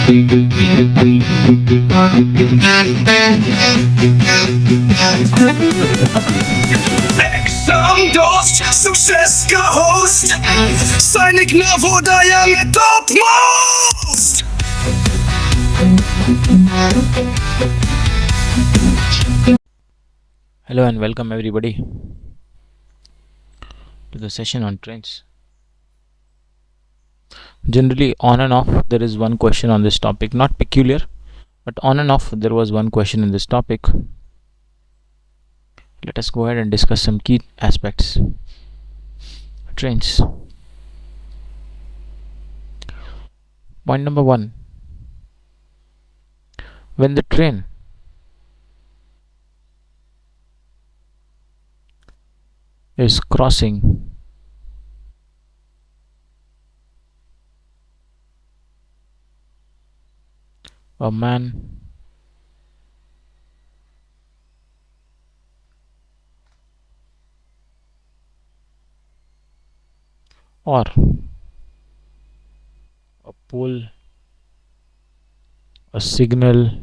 Exam dost, success का host, सैनिक नवोदय में top most. Hello and welcome everybody to the session on trains. Generally on and off there is one question on this topic, not peculiar, but on and off there was one question in this topic. Let us go ahead and discuss some key aspects. Trains. Point number 1. When the train is crossing a man or a pole, a signal,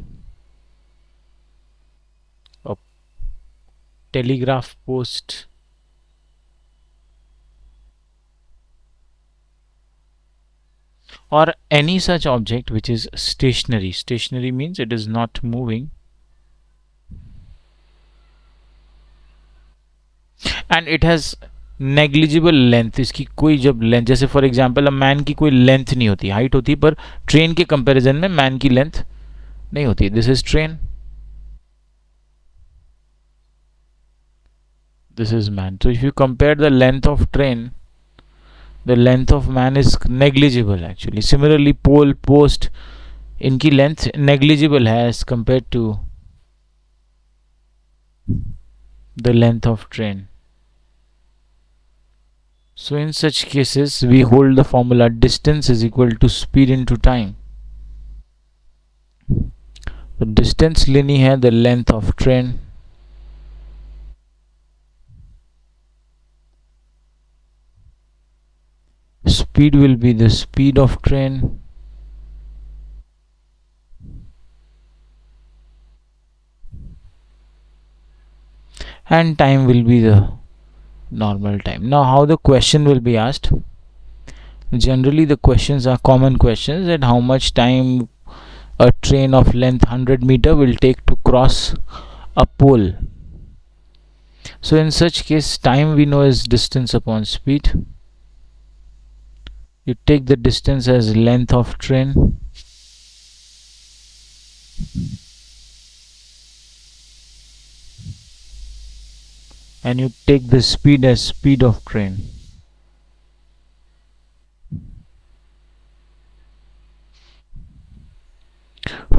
a telegraph post, or any such object which is stationary. Stationary means it is not moving and it has negligible length. इसकी कोई जब length, जैसे for example man की कोई length नहीं होती, height होती है, पर ट्रेन के कंपैरिजन में मैन की लेंथ नहीं होती. This is train, this is man. तो if you compare the length of train, the length of man is negligible actually. Similarly pole, post, इनकी length negligible है as compared to the length of train. So in such cases we hold the formula distance is equal to speed into time. The distance लेनी है the length of train, speed will be the speed of train, and time will be the normal time. Now how the question will be asked? Generally the questions are common questions, that how much time a train of length 100 meter will take to cross a pole. So in such case time we know is distance upon speed. You take the distance as length of train, and you take the speed as speed of train.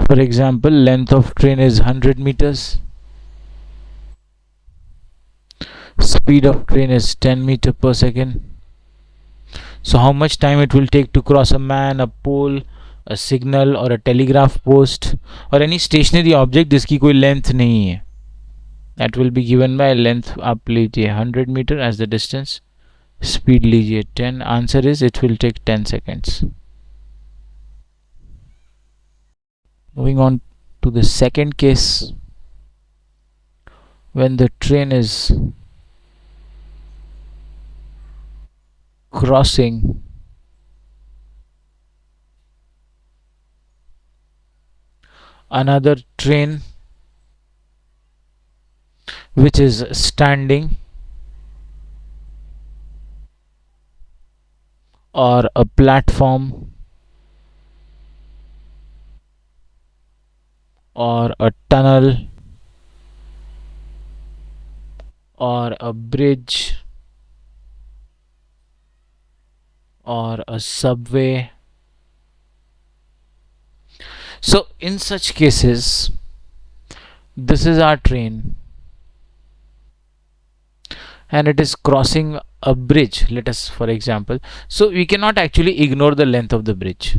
For example, length of train is 100 meters, speed of train is 10 meter per second. So how much time it will take to cross a man, a pole, a signal or a telegraph post or any stationary object जिसकी कोई length नहीं है, that will be given by length. आप लीजिए 100 meter as the distance, speed लीजिए 10. Answer is it will take 10 seconds. Moving on to the second case, when the train is crossing another train which is standing, or a platform, or a tunnel, or a bridge, or a subway. So in such cases, this is our train and it is crossing a bridge, let us for example. So we cannot actually ignore the length of the bridge.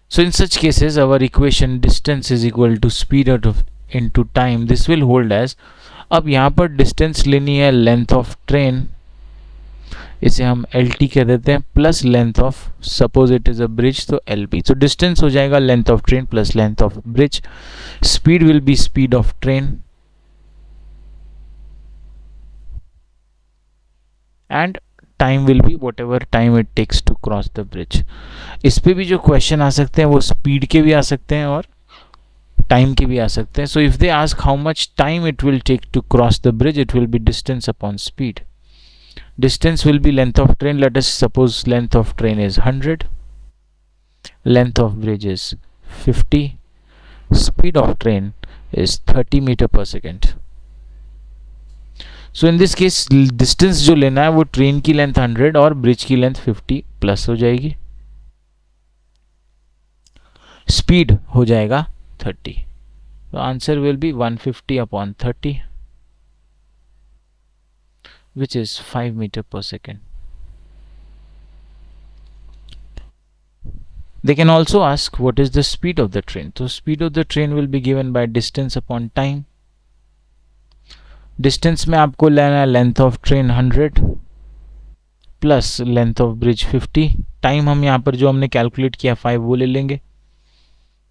So in such cases our equation distance is equal to speed out of into time, this will hold as. अब यहाँ पर distance लेनी है length of train इसे हम LT कह देते हैं, plus length of, suppose it is a bridge, तो LB. तो डिस्टेंस हो जाएगा length of train plus length of bridge. Speed will be speed of train and time will be whatever time it takes to cross the bridge. इस पे भी जो question आ सकते हैं वो स्पीड के भी आ सकते हैं और टाइम के भी आ सकते हैं. So if they ask how much time it will take to cross the bridge, it will be distance upon speed. Distance will be length of train. Let us suppose length of train is 100, length of bridge is 50, speed of train is 30 meter per second. So in this case distance जो लेना है वो train की length 100 और bridge की length 50 plus हो जाएगी, speed हो जाएगा 30. तो answer will be 150 upon 30, which is 5 meter per second. They can also ask what is the speed of the train. So speed of the train will be given by distance upon time. Distance में आपको लेना है length of train 100 plus length of bridge 50. Time हम यहाँ पर जो हमने calculate किया 5 वो ले लेंगे.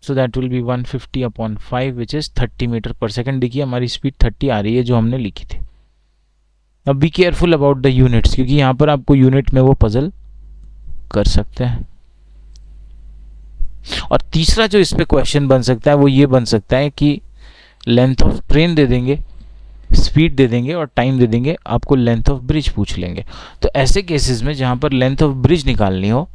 So that will be 150 upon 5 which is 30 meter per second. देखिए हमारी speed 30 आ रही है जो हमने लिखी थी. अब be careful about the units, क्योंकि यहाँ पर आपको यूनिट में वो पजल कर सकते हैं. और तीसरा जो इस पे क्वेश्चन बन सकता है वो ये बन सकता है कि लेंथ ऑफ ट्रेन दे देंगे, स्पीड दे देंगे और टाइम दे देंगे, आपको लेंथ ऑफ ब्रिज पूछ लेंगे. तो ऐसे केसेस में जहां पर लेंथ ऑफ ब्रिज निकालनी हो,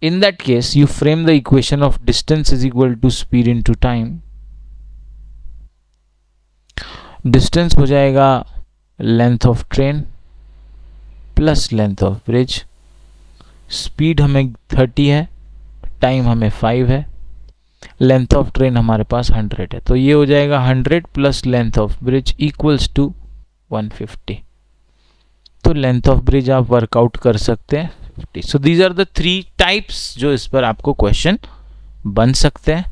in that case you frame the equation of distance is equal to speed into time. Distance हो जाएगा length of train plus length of bridge. Speed हमें 30 है, टाइम हमें 5 है, लेंथ ऑफ ट्रेन हमारे पास 100 है. तो ये हो जाएगा 100 plus length of bridge equals to 150. तो लेंथ ऑफ ब्रिज आप वर्कआउट कर सकते हैं 50. So these are the 3 types जो इस पर आपको क्वेश्चन बन सकते हैं.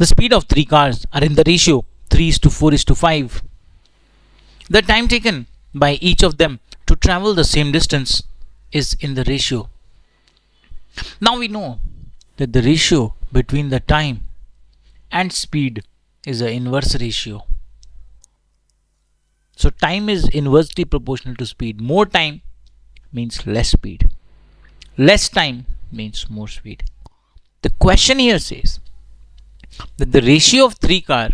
The speed of 3 cars are in the ratio 3:4:5. The time taken by each of them to travel the same distance is in the ratio. Now we know that the ratio between the time and speed is an inverse ratio. So time is inversely proportional to speed. More time means less speed. Less time means more speed. The question here says that the ratio of 3 car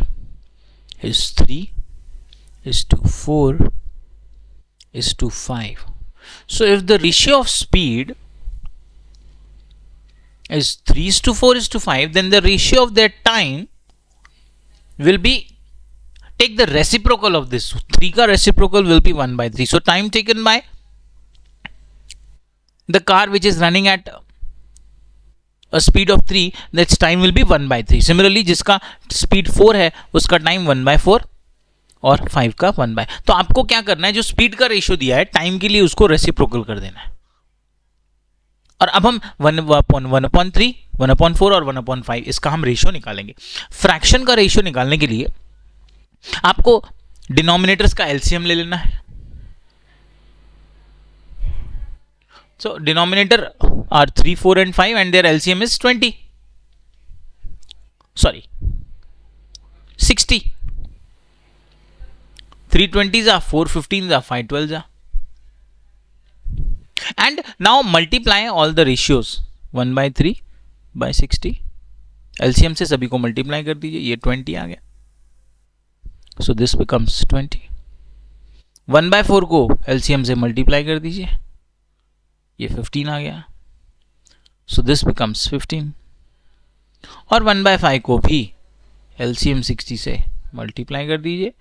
is 3:4:5. So if the ratio of speed is 3:4:5, then the ratio of their time will be, take the reciprocal of this. 3 का reciprocal will be 1/3. So time taken by the car which is running at a speed of 3, that time will be 1/3. Similarly जिसका speed 4 है उसका time 1/4 और 5 का 1/. तो आपको क्या करना है, जो स्पीड का रेशियो दिया है टाइम के लिए उसको रेसिप्रोकल कर देना है. और अब हम 1/3, 1/4 और 1/5 इसका हम रेशियो निकालेंगे. फ्रैक्शन का रेशियो निकालने के लिए आपको डिनोमिनेटर्स का एलसीएम ले लेना है. So denominator are 3, 4 and 5 and their LCM is 20. Sorry, 60. 3 20s are 4 15s are 5 12s are. And now multiply all the ratios. 1/3 by 60. LCM से सभी को multiply कर दीजिए, ये 20 आ गया. So this becomes 20. 1/4 को LCM से multiply कर दीजिए, ये 15 आ गया. So this becomes 15. और 1/5 को भी LCM 60 से मल्टीप्लाई कर दीजिए,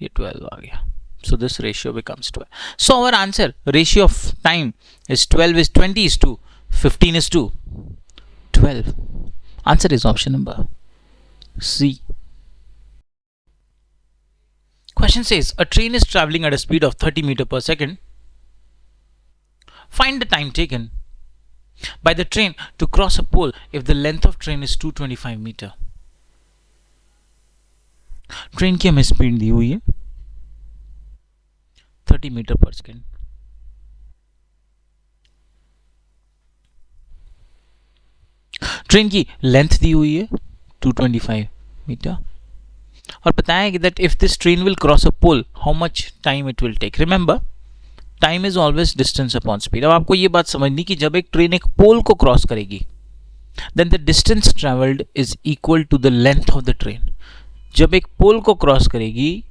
ये 12 आ गया. So this ratio becomes 12. So our answer, ratio of time is 12 is 20 is to 15 is to 12. Answer is option number C. Question says a train is traveling at a speed of 30 meter per second. Find the time taken by the train to cross a pole if the length of train is 225 meter. Train की हमें speed दी हुई है 30 metre per second. Train की length दी हुई है 225 मीटर और बताया है कि that if this train will cross a pole how much time it will take. Remember time is always distance upon speed. अब आपको ये बात समझनी कि जब एक ट्रेन एक पोल को क्रॉस करेगी then the distance travelled is equal to the length of the train. जब एक पोल को क्रॉस करेगी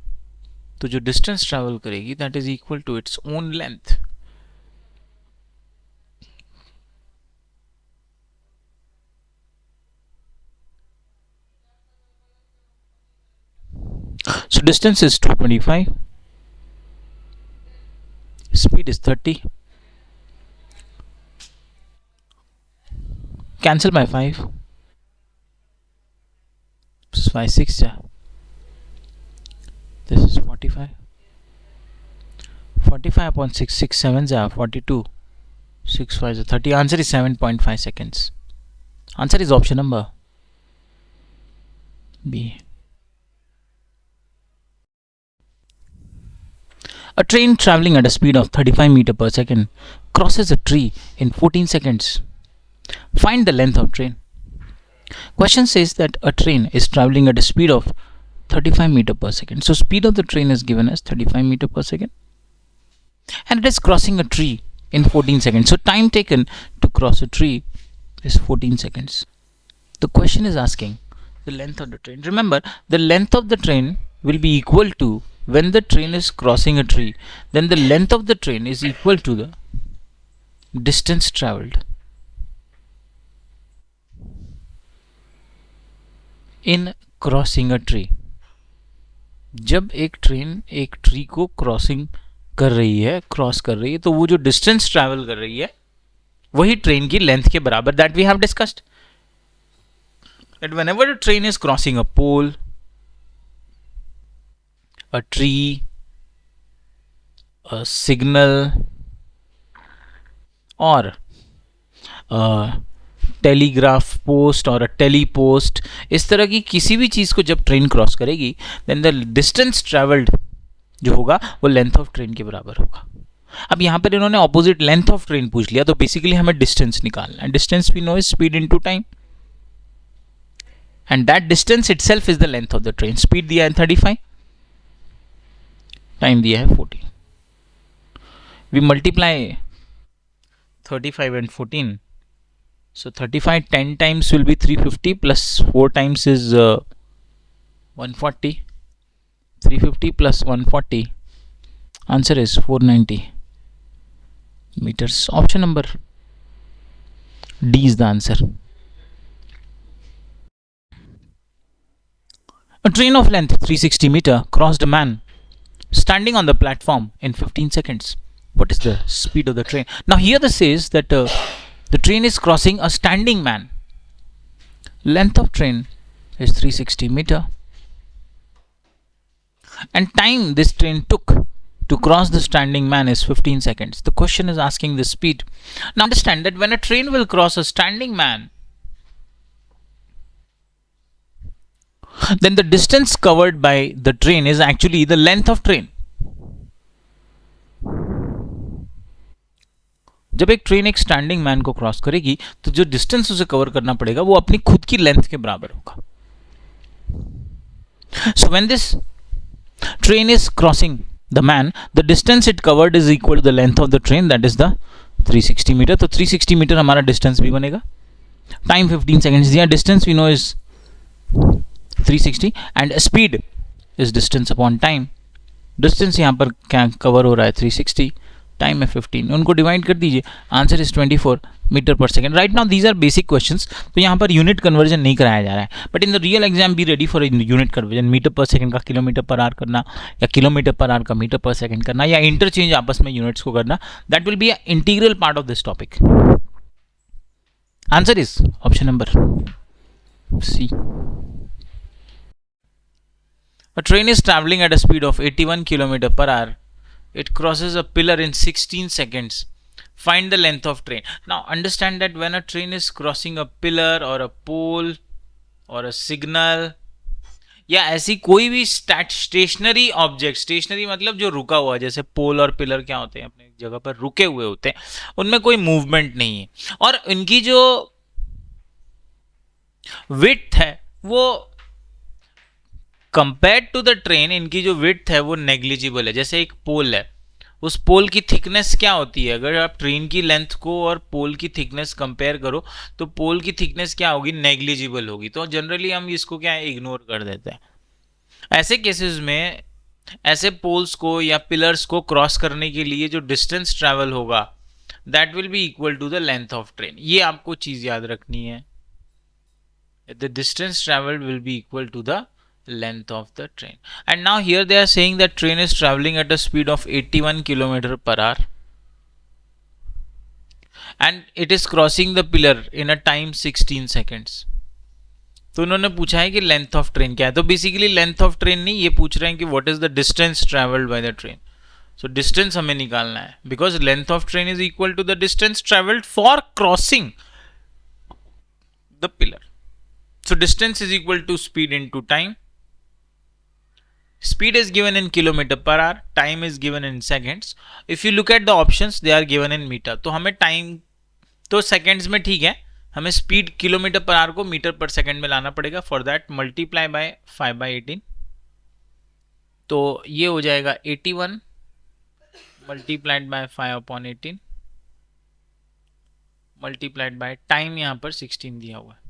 तो जो डिस्टेंस ट्रेवल करेगी that is equal to its own length. So distance is 225, speed is 30, cancel by 5, 5 6 ja. This is 45, 45 upon 6 6 7 ja 42, 6 5 ja 30. Answer is 7.5 seconds. Answer is option number B. A train traveling at a speed of 35 meter per second crosses a tree in 14 seconds. Find the length of train. Question says that a train is traveling at a speed of 35 meter per second. So speed of the train is given as 35 meter per second and it is crossing a tree in 14 seconds. So time taken to cross a tree is 14 seconds. The question is asking the length of the train. Remember, the length of the train will be equal to, when the train is crossing a tree, then the length of the train is equal to the distance traveled in crossing a tree. जब एक train एक tree को crossing कर रही है, cross कर रही है, तो वो जो डिस्टेंस ट्रैवल कर रही है वही ट्रेन की लेंथ के बराबर, that we have discussed that whenever a train is crossing a pole, a tree, a signal or a telegraph post और अ टेली पोस्ट, इस तरह की किसी भी चीज़ को जब ट्रेन क्रॉस करेगी देन द डिस्टेंस ट्रेवल्ड जो होगा वो लेंथ ऑफ ट्रेन के बराबर होगा। अब यहाँ पर इन्होंने ऑपोजिट लेंथ ऑफ ट्रेन पूछ लिया तो बेसिकली हमें डिस्टेंस निकालना है। Distance we know is speed into time and that distance itself is the length of the train. Speed दिया है 35, time दिया है 14. We multiply 35 and 14. So 35 10 times will be 350 plus 4 times is 140. 350 plus 140. Answer is 490 meters. Option number D is the answer. A train of length 360 meter crossed a man standing on the platform in 15 seconds. What is the speed of the train? Now here this says that the train is crossing a standing man. Length of train is 360 meter and time this train took to cross the standing man is 15 seconds. The question is asking the speed. Now understand that when a train will cross a standing man, then the distance covered by the train is actually the length of train. जब एक train एक standing man को cross करेगी तो जो distance उसे cover करना पड़ेगा वो अपनी खुद की लेंथ के बराबर होगा. So when this train is crossing the man, the distance it covered is equal to the length of the train, that is the 360 meter. तो 360 मीटर हमारा डिस्टेंस भी बनेगा. टाइम 15 सेकेंड्स दिया. Distance we know is 360 and speed is distance upon time. Distance यहाँ पर क्या cover हो रहा है 360, टाइम है 15, उनको डिवाइड कर दीजिए. Answer is 24 metre per second. Right now these are basic questions. तो यहाँ पर यूनिट कन्वर्जन नहीं कराया जा रहा है, but in the real exam be ready for unit conversion. Metre per second का किलोमीटर पर आवर करना या किलोमीटर पर आवर का मीटर पर सेकंड करना या इंटरचेंज आपस में यूनिट्स को करना, that will be a integral part of this topic. Answer is option number C. A train is traveling at a speed of 81 km per hour. It crosses a pillar in 16 seconds. Find the length of train. Now understand that when a train is crossing a pillar or a pole or a signal, या ऐसी कोई भी stationery object, stationery मतलब जो रुका हुआ है, जैसे पोल और पिलर क्या होते हैं अपने जगह पर रुके हुए होते हैं, उनमें कोई मूवमेंट नहीं है और इनकी जो विड्थ है वो कंपेयर्ड टू द ट्रेन, इनकी जो विड्थ है वो नेग्लिजिबल है। जैसे एक पोल है, उस पोल की थिकनेस क्या होती है, अगर आप ट्रेन की लेंथ को और पोल की थिकनेस कंपेयर करो तो पोल की थिकनेस क्या होगी, नेग्लिजिबल होगी। तो जनरली हम इसको क्या है, इग्नोर कर देते हैं। ऐसे केसेस में ऐसे पोल्स को या पिलर्स को क्रॉस करने के लिए जो डिस्टेंस ट्रैवल होगा that will be equal to the length of train. ये आपको चीज याद रखनी है, the distance travelled will be equal to the length of the train. And now here they are saying that train is traveling at a speed of 81 km per hour and it is crossing the pillar in a time 16 seconds. तो उन्होंने पूछा है कि length of train क्या है। तो basically length of train नहीं, ये पूछ रहे हैं कि what is the distance travelled by the train. So distance हमें निकालना है because length of train is equal to the distance travelled for crossing the pillar. So distance is equal to speed into time. Speed is given in kilometer per hour, time is given in seconds. If you look at the options, they are given in meter. तो हमें time तो seconds में ठीक है, हमें speed kilometre per our को metre per second में लाना पड़ेगा। फॉर दैट मल्टीप्लाई बाय 5/18, तो ये हो जाएगा 81 multiplied by 5/18 multiplied by time, यहाँ पर 16 दिया हुआ है।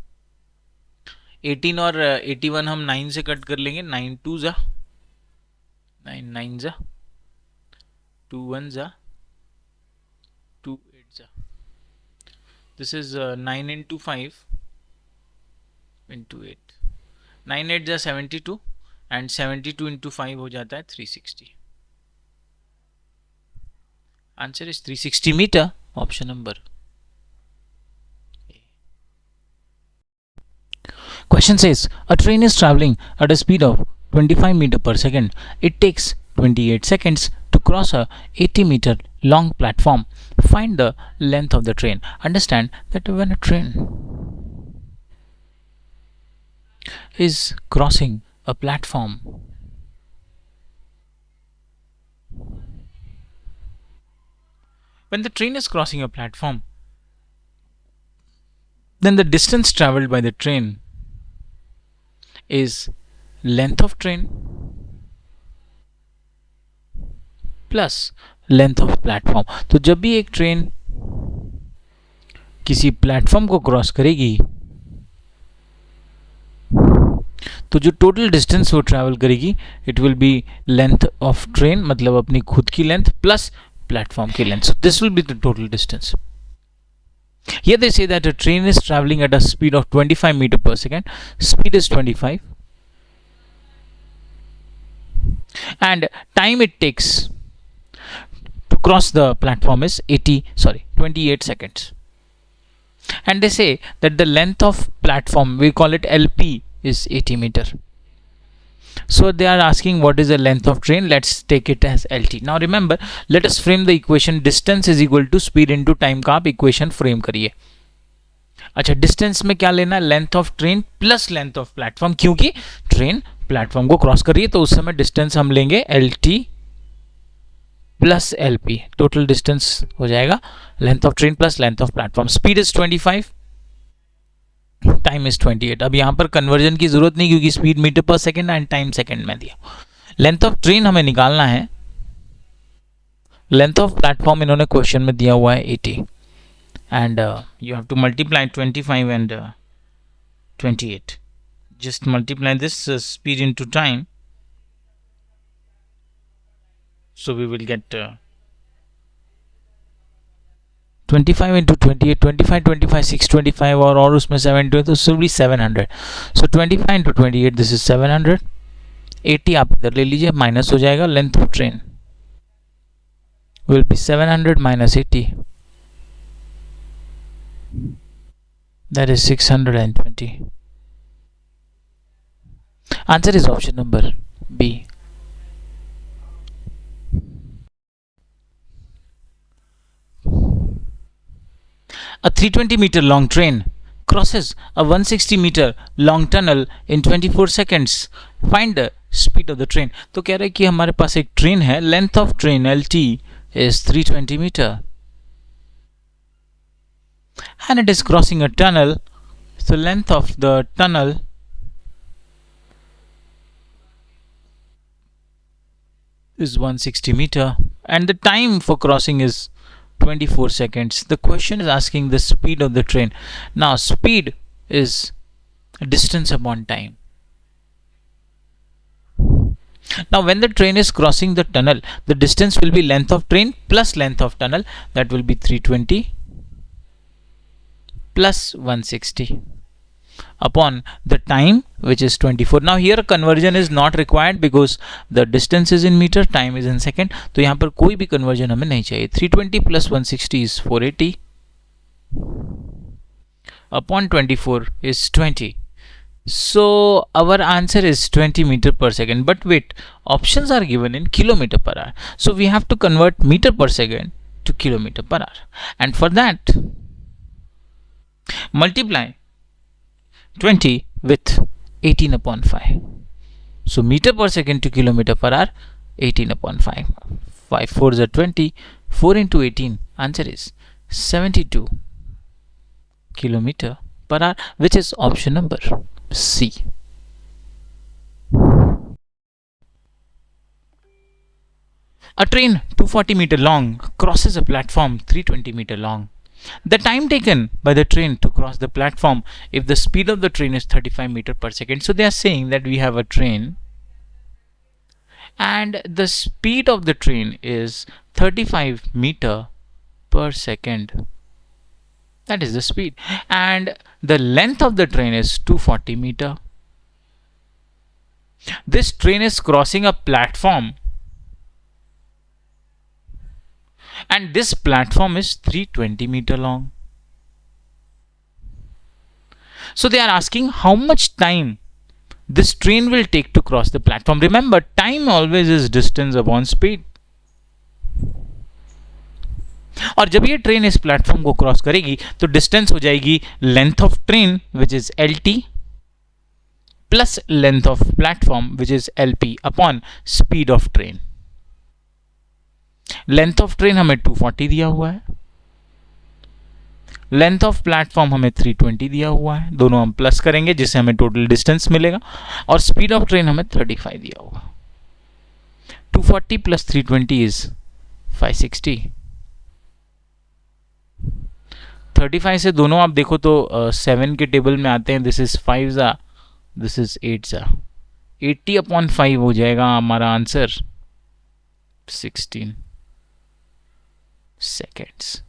18 और 81 हम 9 से कट कर लेंगे, 9 2 जा 9 9 जा 2 1 जा 2 8 जा। This is 9 into 5 into 8, 9 8 जा 72 and 72 into 5 हो जाता है 360। Answer is 360 metre, option number. Question says a train is traveling at a speed of 25 meter per second. It takes 28 seconds to cross a 80 meter long platform. Find the length of the train. Understand that when a train is crossing a platform, when the train is crossing a platform, then the distance traveled by the train is length of train plus length of platform. तो जब भी एक train किसी platform को cross करेगी तो जो total distance वो ट्रैवल करेगी it will B length of train, मतलब अपनी खुद की लेंथ प्लस प्लेटफॉर्म की length. So this will be the total distance. Here they say that a train is traveling at a speed of 25 meter per second. Speed is 25 and time it takes to cross the platform is 28 seconds. And they say that the length of platform, we call it LP, is 80 meter. So they are asking what is the length of train. Let's take it as LT. Now remember, let us frame the equation distance is equal to speed into time का आप equation frame करिए। अच्छा, distance में क्या लेना है, length of train plus length of platform, क्योंकि train platform को क्रॉस कर रही है तो उस समय डिस्टेंस हम लेंगे LT plus LP। Total distance हो जाएगा length of train plus length of platform. Speed is 25, time is 28। अब यहां पर कन्वर्जन की जरूरत नहीं क्योंकि speed metre per second and time second में दिया। लेंथ ऑफ ट्रेन हमें निकालना है, लेंथ ऑफ प्लेटफॉर्म इन्होंने क्वेश्चन में दिया हुआ है 80 and you have to multiply 25 and 28। Just multiply this speed into time, so we will get 25 into 28, 25 25 625 और उसमें 7 तो सिर्फ 700। सो 25 into 28 दिस इज 700। 80 आप इधर ले लीजिए, माइनस हो जाएगा। Length of train will be 700 minus 80, that is 620। Answer is option number B. A 320 meter long train crosses a 160 meter long tunnel in 24 seconds. Find the speed of the train. तो कह रहा है कि हमारे पास एक train है, length of train LT is 320 meter and it is crossing a tunnel. So length of the tunnel is 160 meter and the time for crossing is 24 seconds. The question is asking the speed of the train. Now speed is distance upon time. Now when the train is crossing the tunnel, the distance will be length of train plus length of tunnel, that will be 320 plus 160 upon the time, which is 24. Now here conversion is not required because the distance is in meter, time is in second. तो यहाँ पर कोई भी conversion हमें नहीं चाहिए. 320 plus 160 is 480 upon 24 is 20. So our answer is 20 meter per second. But wait, options are given in kilometer per hour. So we have to convert meter per second to kilometer per hour. And for that, multiply 20 with 18 upon 5. So meter per second to kilometer per hour, 18 upon 5. 5 4s are 20. 4 into 18, answer is 72 kilometer per hour, which is option number C. A train 240 meter long crosses a platform 320 meter long. The time taken by the train to cross the platform if the speed of the train is 35 meter per second. So they are saying that we have a train and the speed of the train is 35 meter per second. That is the speed. And the length of the train is 240 meter. This train is crossing a platform and this platform is 320 meter long. So they are asking how much time this train will take to cross the platform. Remember, time always is distance upon speed. और जब ये train इस platform को cross करेगी तो distance हो जाएगी length of train which is LT plus length of platform which is LP upon speed of train. Length of train हमें 240 दिया हुआ है, लेंथ ऑफ प्लेटफॉर्म हमें 320 दिया हुआ है, दोनों हम प्लस करेंगे जिससे हमें टोटल डिस्टेंस मिलेगा, और स्पीड ऑफ ट्रेन हमें 35 दिया हुआ. 240 प्लस 320 इज 560. 35 से दोनों आप देखो तो 7 के टेबल में आते हैं. दिस इज 5 जा, दिस इज 8 जा. 80 अपॉन 5 हो जाएगा हमारा answer 16 seconds.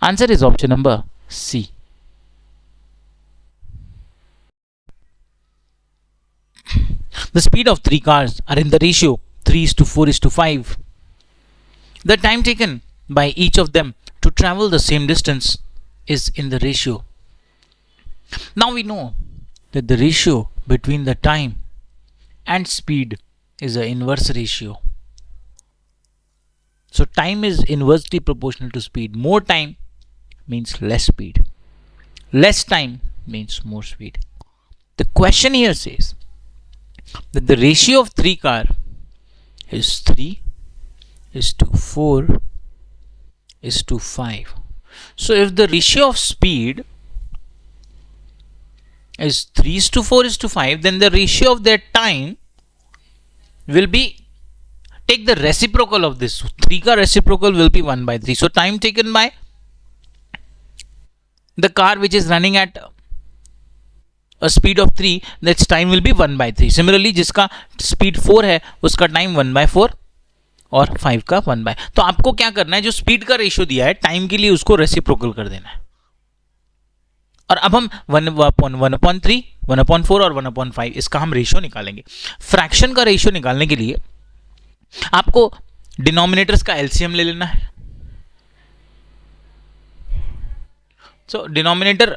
Answer is option number C. The speed of 3 cars are in the ratio 3:4:5. The time taken by each of them to travel the same distance is in the ratio. Now we know that the ratio between the time and speed is an inverse ratio. So time is inversely proportional to speed. More time means less speed. Less time means more speed. The question here says that the ratio of 3 car is 3:4:5. So if the ratio of speed is 3:4:5, then the ratio of their time will be, take the reciprocal of this. 3 का reciprocal will be 1/3. So time taken by the car which is running at a speed of 3, that time will be 1/3. Similarly, जिसका speed 4 है उसका time 1/4 और 5 का 1/. तो आपको क्या करना है, जो स्पीड का रेशियो दिया है टाइम के लिए उसको रेसिप्रोकल कर देना है. और अब हम 1/3, 1/4 और 1/5 इसका हम रेशियो निकालेंगे. फ्रैक्शन का रेशियो निकालने के लिए आपको डिनोमिनेटर्स का एलसीएम ले लेना है. So denominator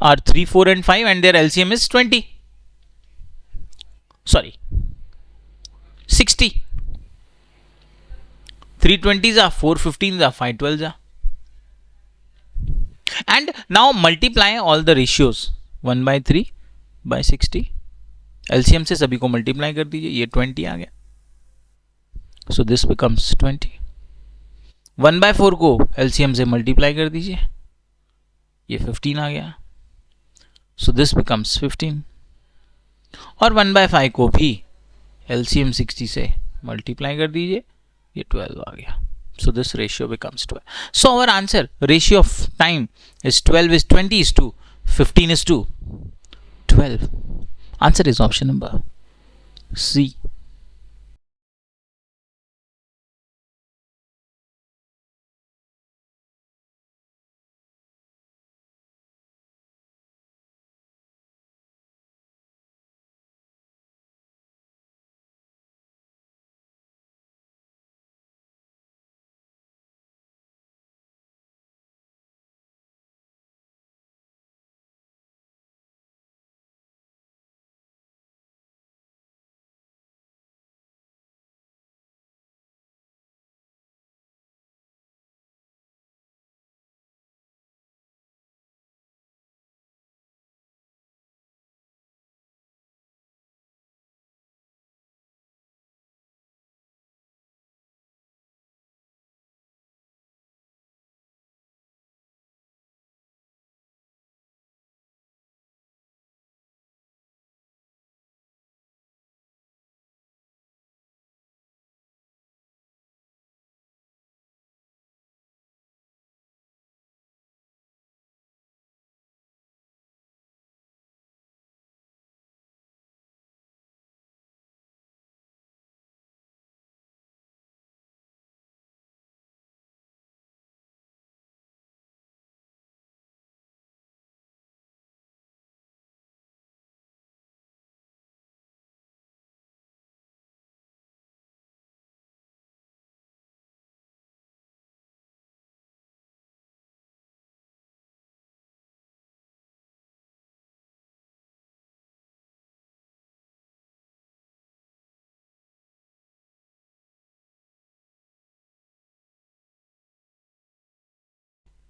are 3, 4 and 5 and their LCM is 20. Sorry, 60. 3 20s are 4 15s are 5 12s are. And now multiply all the ratios. 1 by 3 by 60. LCM से सभी को मल्टीप्लाई कर दीजिए, ये 20 आ गया. So this becomes 20. 1 by 4 को LCM से मल्टीप्लाई कर दीजिए, ये 15 आ गया. So this becomes 15. और 1 by 5 को भी LCM 60 से मल्टीप्लाई कर दीजिए, ये 12 आ गया. So this ratio becomes 12. So our answer, ratio of time is 12 is 20 is to 15 is to 12. Answer is option number C.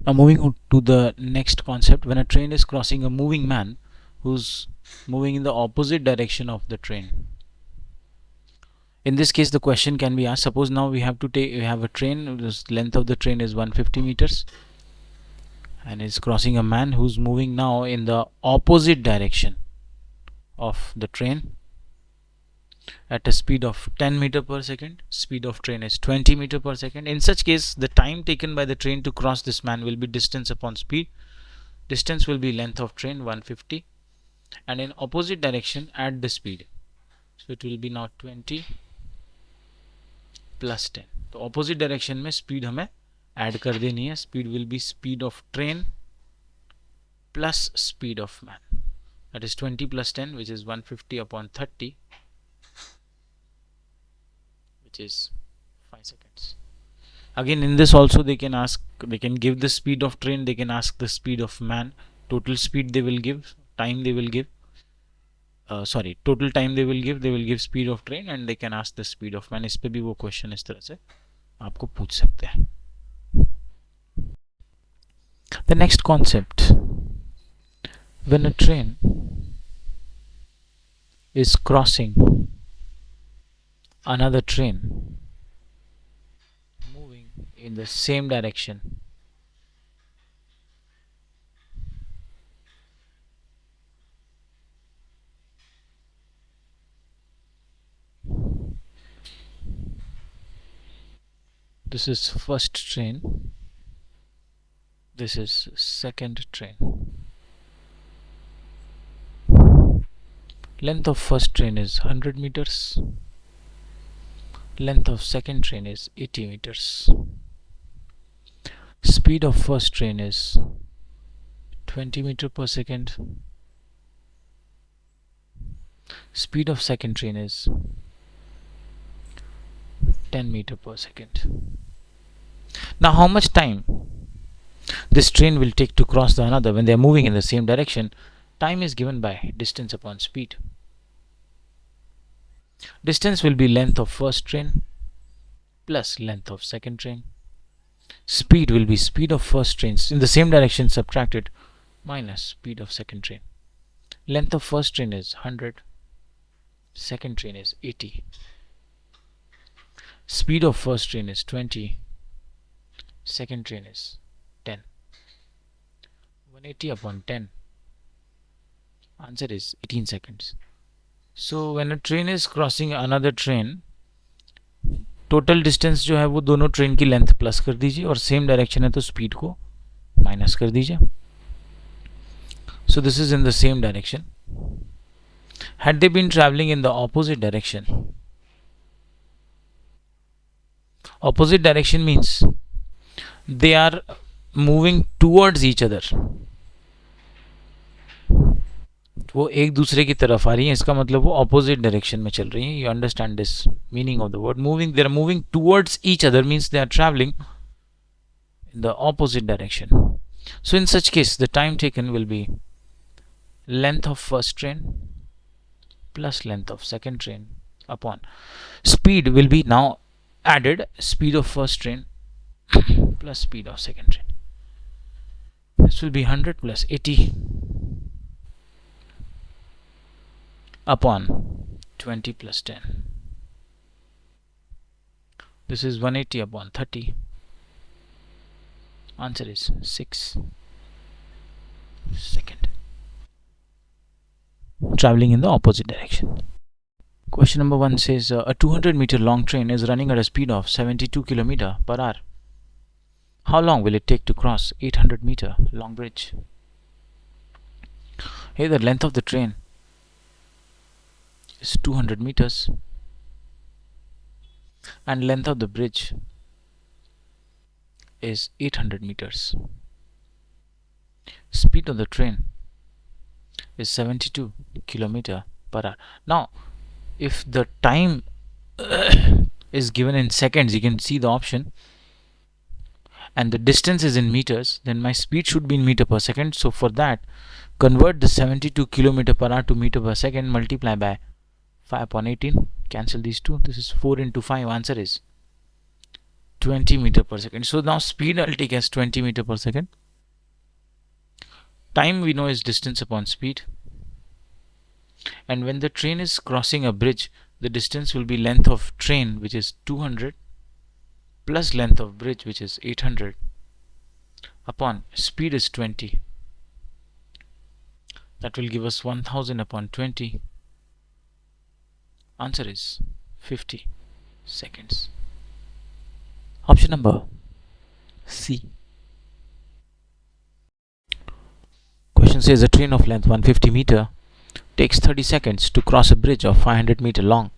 Now moving on to the next concept, when a train is crossing a moving man who's moving in the opposite direction of the train. In this case, the question can be asked, suppose now we have a train, the length of the train is 150 meters and is crossing a man who's moving now in the opposite direction of the train at a speed of 10 meter per second. Speed of train is 20 meter per second. In such case, the time taken by the train to cross this man will be distance upon speed. Distance will be length of train 150 and in opposite direction add the speed. So it will be now 20 plus 10. तो opposite direction में speed हमें add कर देनी है. Speed will be speed of train plus speed of man. That is 20 plus 10, which is 150 upon 30, which is 5 seconds. Again, in this also they can give the speed of train, they can ask the speed of man, total speed they will give, time they will give, total time they will give speed of train and they can ask the speed of man. इस पे भी वो question इस तरह से आपको पूछ सकते हैं. The next concept, when a train is crossing another train moving in the same direction, this is first train, this is second train. Length of first train is 100 meters. Length of second train is 80 meters. Speed of first train is 20 meter per second. Speed of second train is 10 meter per second. Now how much time this train will take to cross the another when they are moving in the same direction? Time is given by distance upon speed. Distance will be length of first train plus length of second train. speed will be speed of first train in the same direction subtracted minus speed of second train. Length of first train is 100, second train is 80. Speed of first train is 20, second train is 10. 180 upon 10, answer is 18 seconds. So when a train is crossing another train, total distance जो है वो दोनों train की length plus कर दीजिए और same direction है तो स्पीड को माइनस कर दीजिए. So this is in the same direction. Had they been traveling in the opposite direction, opposite direction means they are moving towards each other. वो एक दूसरे की तरफ आ रही हैं, इसका मतलब वो ऑपोजिट डायरेक्शन में चल रही हैं. You understand this meaning of the word moving. They are moving towards each other means they are travelling in the opposite direction. So in such case the time taken will be length of first train plus length of second train upon speed will be now added, speed of first train plus speed of second train. This will be 100 plus 80 upon 20 plus 10. This is 180 upon 30. Answer is 6 second. Traveling in the opposite direction. Question number 1 says a 200-meter long train is running at a speed of 72 km per hour. How long will it take to cross 800-meter long bridge? Here the length of the train is 200 meters and length of the bridge is 800 meters. Speed of the train is 72 km per hour. Now if the time is given in seconds, you can see the option, and the distance is in meters, then my speed should be in meter per second. So for that, convert the 72 km per hour to meter per second, multiply by 5 upon 18, cancel these two. This is 4 into 5. Answer is 20 meter per second. So now speed I'll take as 20 meter per second. Time we know is distance upon speed. And when the train is crossing a bridge, the distance will be length of train, which is 200, plus length of bridge, which is 800, upon speed is 20. That will give us 1000 upon 20. Answer is 50 seconds. Option number C. Question says a train of length 150 meter takes 30 seconds to cross a bridge of 500 meter long.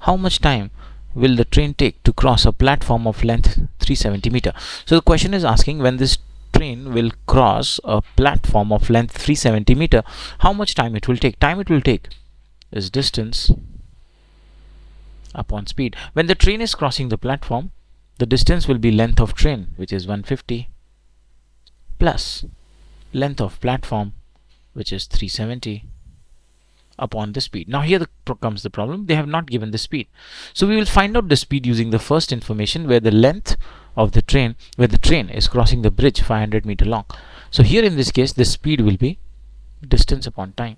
How much time will the train take to cross a platform of length 370 meter? So the question is asking when this train will cross a platform of length 370 meter, how much time it will take? Time it will take is distance upon speed. When the train is crossing the platform, the distance will be length of train, which is 150, plus length of platform, which is 370, upon the speed. Now here comes the problem. They have not given the speed. So we will find out the speed using the first information, where the length of the train, where the train is crossing the bridge 500 meter long. So here in this case the speed will be distance upon time.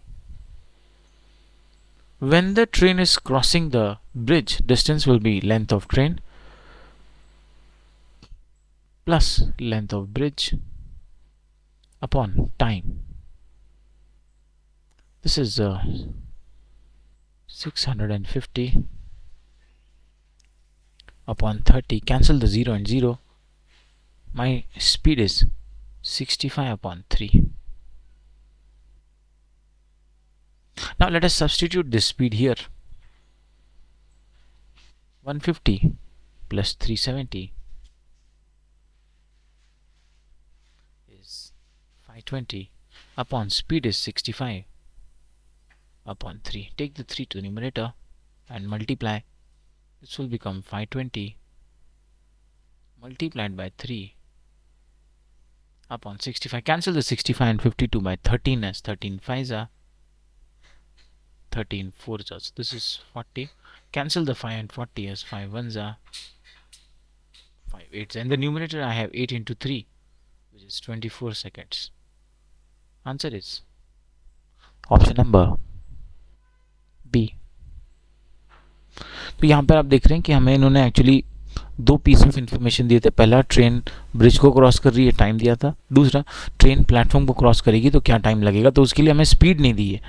When the train is crossing the bridge, distance will be length of train plus length of bridge upon time. This is 650 upon 30. Cancel the 0 and 0. My speed is 65 upon 3. Now let us substitute this speed here. 150 plus 370 is 520 upon speed is 65 upon 3. Take the 3 to the numerator and multiply. This will become 520 multiplied by 3 upon 65. Cancel the 65 and 52 by 13 as 13 5s are 13 4s are. So this is 40. Cancel the 5 and 40 as 5 1s are 5 8s. And the numerator I have 8 into 3, which is 24 seconds. Answer is option number B. तो यहाँ पर आप देख रहे हैं कि हमें इन्होंने एक्चुअली दो पीस ऑफ इन्फॉर्मेशन दिए थे. पहला, ट्रेन ब्रिज को क्रॉस कर रही है, टाइम दिया था. दूसरा, ट्रेन प्लेटफॉर्म को क्रॉस करेगी तो क्या टाइम लगेगा. तो उसके लिए हमें स्पीड नहीं दी है.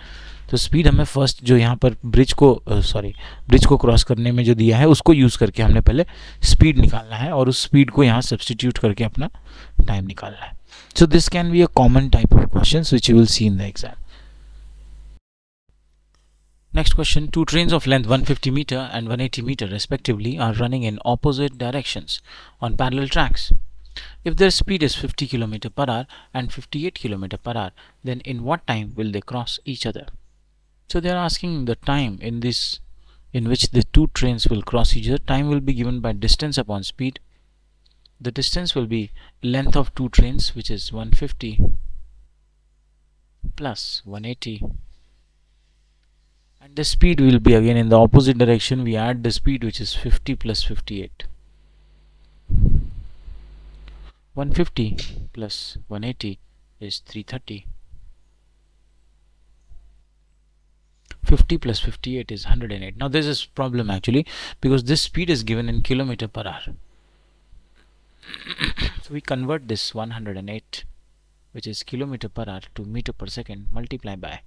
तो स्पीड हमें फर्स्ट जो यहाँ पर ब्रिज को क्रॉस करने में जो दिया है उसको यूज़ करके हमने पहले स्पीड निकालना है और उस स्पीड को यहाँ सब्सटीट्यूट करके अपना टाइम निकालना है. So this can be a common type of questions which you will see in the exam. Next question, two trains of length 150 meter and 180 meter respectively are running in opposite directions on parallel tracks. If their speed is 50 km per hour and 58 km per hour, then in what time will they cross each other? So they are asking the time in which the two trains will cross each other. Time will be given by distance upon speed. The distance will be length of two trains, which is 150 plus 180. And the speed will be again in the opposite direction. We add the speed, which is 50 plus 58. 150 plus 180 is 330. 50 plus 58 is 108. Now this is problem actually because this speed is given in kilometer per hour. So we convert this 108, which is kilometer per hour, to meter per second, multiply by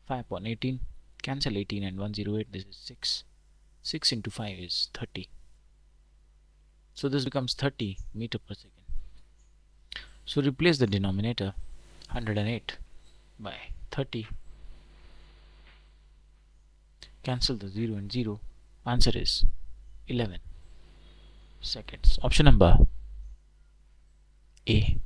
5 upon 18. Cancel 18 and 108. This is 6. 6 into 5 is 30. So this becomes 30 meter per second. So replace the denominator 108 by 30. Cancel the 0 and 0. Answer is 11 seconds. Option number A.